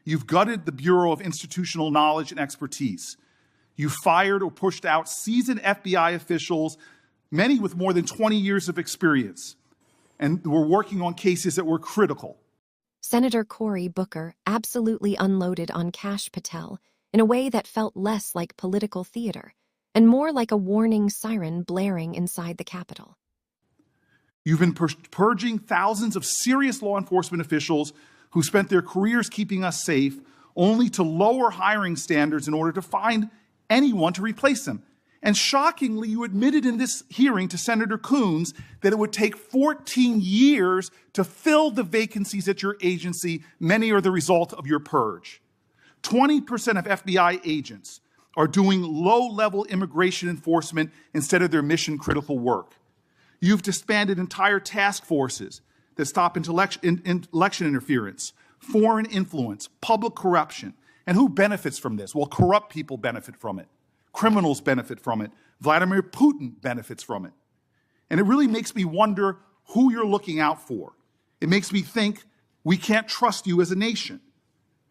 You've gutted the Bureau of Institutional Knowledge and Expertise. You fired or pushed out seasoned FBI officials, many with more than 20 years of experience, and were working on cases that were critical. Senator Cory Booker absolutely unloaded on Kash Patel in a way that felt less like political theater and more like a warning siren blaring inside the Capitol. You've been purging thousands of serious law enforcement officials who spent their careers keeping us safe, only to lower hiring standards in order to find anyone to replace them. And shockingly, you admitted in this hearing to Senator Coons that it would take 14 years to fill the vacancies at your agency. Many are the result of your purge. 20% of FBI agents are doing low-level immigration enforcement instead of their mission-critical work. You've disbanded entire task forces that stop election interference, foreign influence, public corruption. And who benefits from this? Well, corrupt people benefit from it. Criminals benefit from it. Vladimir Putin benefits from it. And it really makes me wonder who you're looking out for. It makes me think we can't trust you as a nation.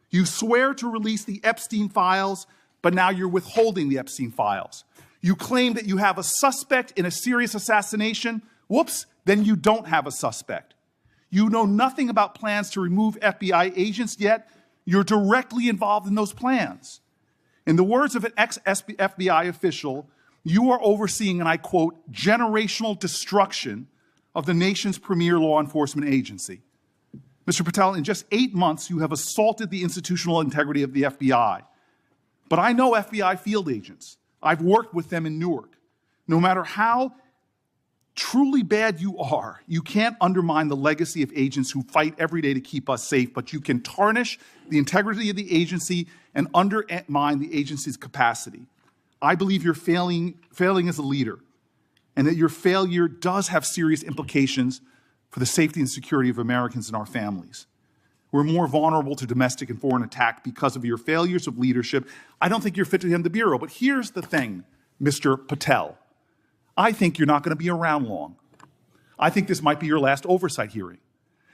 You swear to release the Epstein files, but now you're withholding the Epstein files. You claim that you have a suspect in a serious assassination. Whoops, then you don't have a suspect. You know nothing about plans to remove FBI agents, yet you're directly involved in those plans. In the words of an ex-FBI official, you are overseeing, and I quote, generational destruction of the nation's premier law enforcement agency. Mr. Patel, in just 8 months, you have assaulted the institutional integrity of the FBI. But I know FBI field agents. I've worked with them in Newark. No matter how truly bad you are, you can't undermine the legacy of agents who fight every day to keep us safe, but you can tarnish the integrity of the agency and undermine the agency's capacity. I believe you're failing as a leader, and that your failure does have serious implications for the safety and security of Americans and our families. We're more vulnerable to domestic and foreign attack because of your failures of leadership. I don't think you're fit to hand the Bureau, but here's the thing, Mr. Patel. I think you're not going to be around long. I think this might be your last oversight hearing.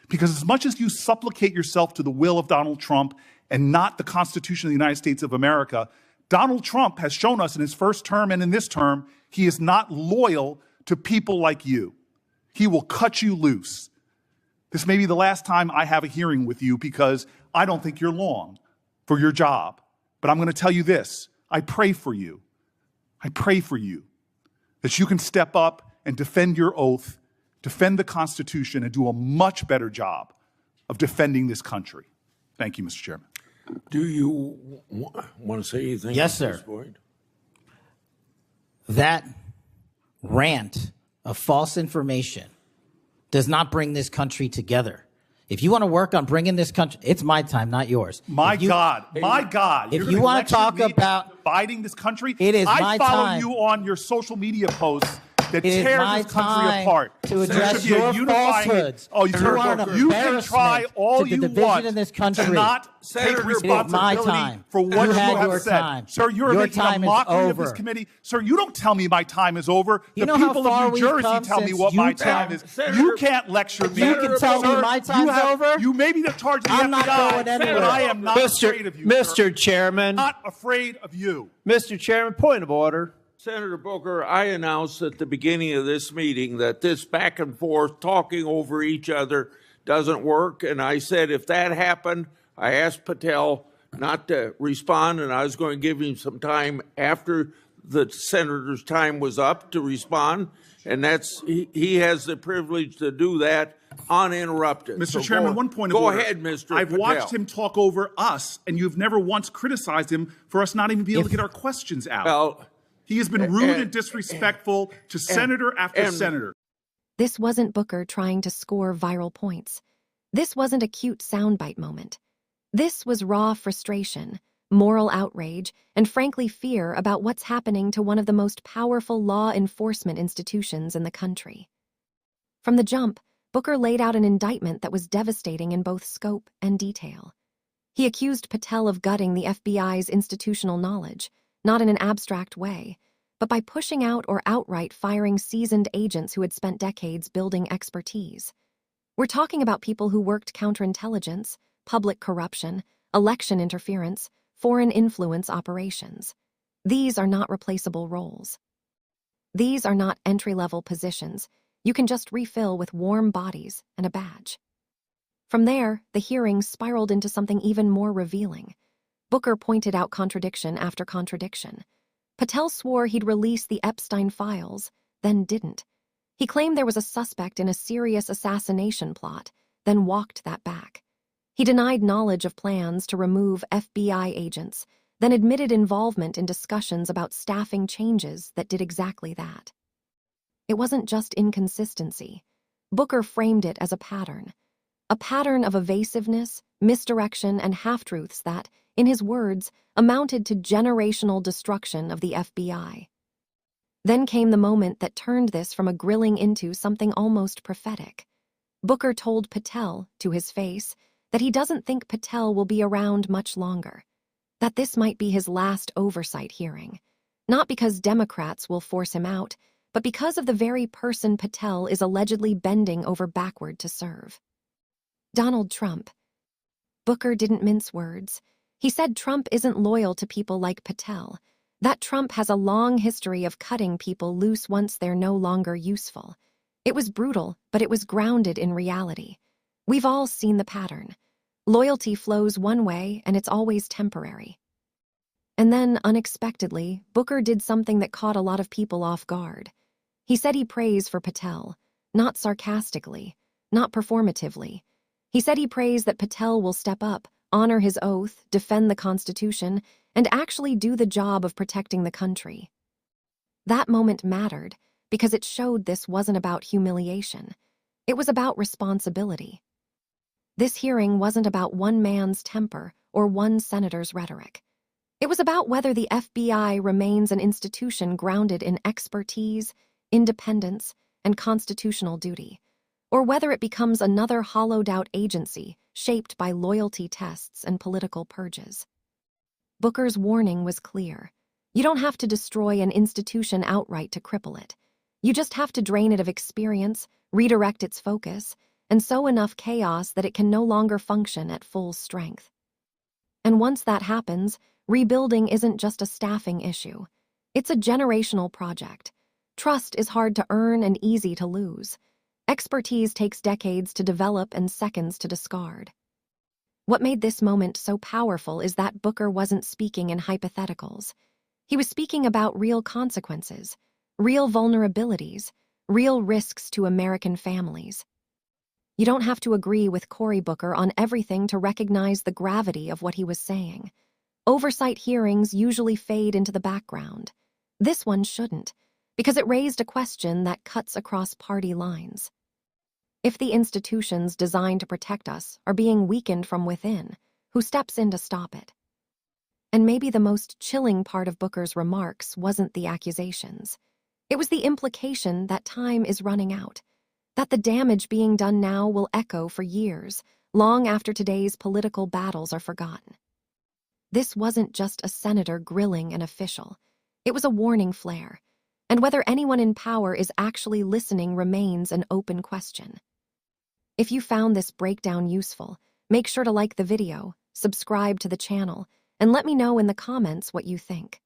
Because as much as you supplicate yourself to the will of Donald Trump and not the Constitution of the United States of America, Donald Trump has shown us in his first term and in this term, he is not loyal to people like you. He will cut you loose. This may be the last time I have a hearing with you because I don't think you're long for your job. But I'm going to tell you this. I pray for you. I pray for you that you can step up and defend your oath, defend the Constitution, and do a much better job of defending this country. Thank you, Mr. Chairman. Do you want to say anything? Yes, sir. That rant of false information does not bring this country together. If you want to work on bringing this country, it's my time, not yours. My God. If you want to talk about dividing this country, it is my I follow time. you on your social media posts that It is tear my this country time apart. to address your falsehoods. Oh, You are an you can try embarrassment all to the you division want in this country. to not take It is my responsibility time. for what You you had have your said. time. Sir, you're Your making a time is mockery of this over. committee. Sir, you don't tell me my time is over. You The know how people far of New we've Jersey come tell me since what my you time is. Senator- You can't lecture me. You can tell me Sir, my time's over? You may be the charge of the I'm FBI, not going anywhere. but I am not afraid of you, Mr. sir. Chairman, Not afraid of you. Mr. Chairman, point of order. Senator Booker, I announced at the beginning of this meeting that this back and forth talking over each other doesn't work. And I said if that happened, I asked Patel not to respond, and I was going to give him some time after the senator's time was up to respond. And he has the privilege to do that uninterrupted. Mr. So Chairman, one point of order. Go ahead, Mr. I've Patel. watched him talk over us, and you've never once criticized him for us not even being able to get our questions out. Well, He has been rude and disrespectful to senator after senator. This wasn't Booker trying to score viral points. This wasn't a cute soundbite moment. This was raw frustration, moral outrage, and frankly fear about what's happening to one of the most powerful law enforcement institutions in the country. From the jump, Booker laid out an indictment that was devastating in both scope and detail. He accused Patel of gutting the FBI's institutional knowledge, not in an abstract way, but by pushing out or outright firing seasoned agents who had spent decades building expertise. We're talking about people who worked counterintelligence, public corruption, election interference, foreign influence operations. These are not replaceable roles. These are not entry-level positions you can just refill with warm bodies and a badge. From there, the hearing spiraled into something even more revealing. Booker pointed out contradiction after contradiction. Patel swore he'd release the Epstein files, then didn't. He claimed there was a suspect in a serious assassination plot, then walked that back. He denied knowledge of plans to remove FBI agents, then admitted involvement in discussions about staffing changes that did exactly that. It wasn't just inconsistency. Booker framed it as a pattern of evasiveness, misdirection, and half-truths that, in his words, amounted to generational destruction of the FBI. Then came the moment that turned this from a grilling into something almost prophetic. Booker told Patel, to his face, that he doesn't think Patel will be around much longer, that this might be his last oversight hearing, not because Democrats will force him out, but because of the very person Patel is allegedly bending over backward to serve. Donald Trump. Booker didn't mince words. He said Trump isn't loyal to people like Patel, that Trump has a long history of cutting people loose once they're no longer useful. It was brutal, but it was grounded in reality. We've all seen the pattern. Loyalty flows one way, and it's always temporary. And then, unexpectedly, Booker did something that caught a lot of people off guard. He said he prays for Patel, not sarcastically, not performatively. He said he prays that Patel will step up, honor his oath, defend the Constitution, and actually do the job of protecting the country. That moment mattered because it showed this wasn't about humiliation. It was about responsibility. This hearing wasn't about one man's temper or one senator's rhetoric. It was about whether the FBI remains an institution grounded in expertise, independence, and constitutional duty, or whether it becomes another hollowed-out agency shaped by loyalty tests and political purges. Booker's warning was clear. You don't have to destroy an institution outright to cripple it. You just have to drain it of experience, redirect its focus, and sow enough chaos that it can no longer function at full strength. And once that happens, rebuilding isn't just a staffing issue. It's a generational project. Trust is hard to earn and easy to lose. Expertise takes decades to develop and seconds to discard. What made this moment so powerful is that Booker wasn't speaking in hypotheticals. He was speaking about real consequences, real vulnerabilities, real risks to American families. You don't have to agree with Cory Booker on everything to recognize the gravity of what he was saying. Oversight hearings usually fade into the background. This one shouldn't, because it raised a question that cuts across party lines. If the institutions designed to protect us are being weakened from within, who steps in to stop it? And maybe the most chilling part of Booker's remarks wasn't the accusations. It was the implication that time is running out, that the damage being done now will echo for years, long after today's political battles are forgotten. This wasn't just a senator grilling an official. It was a warning flare, and whether anyone in power is actually listening remains an open question. If you found this breakdown useful, make sure to like the video, subscribe to the channel, and let me know in the comments what you think.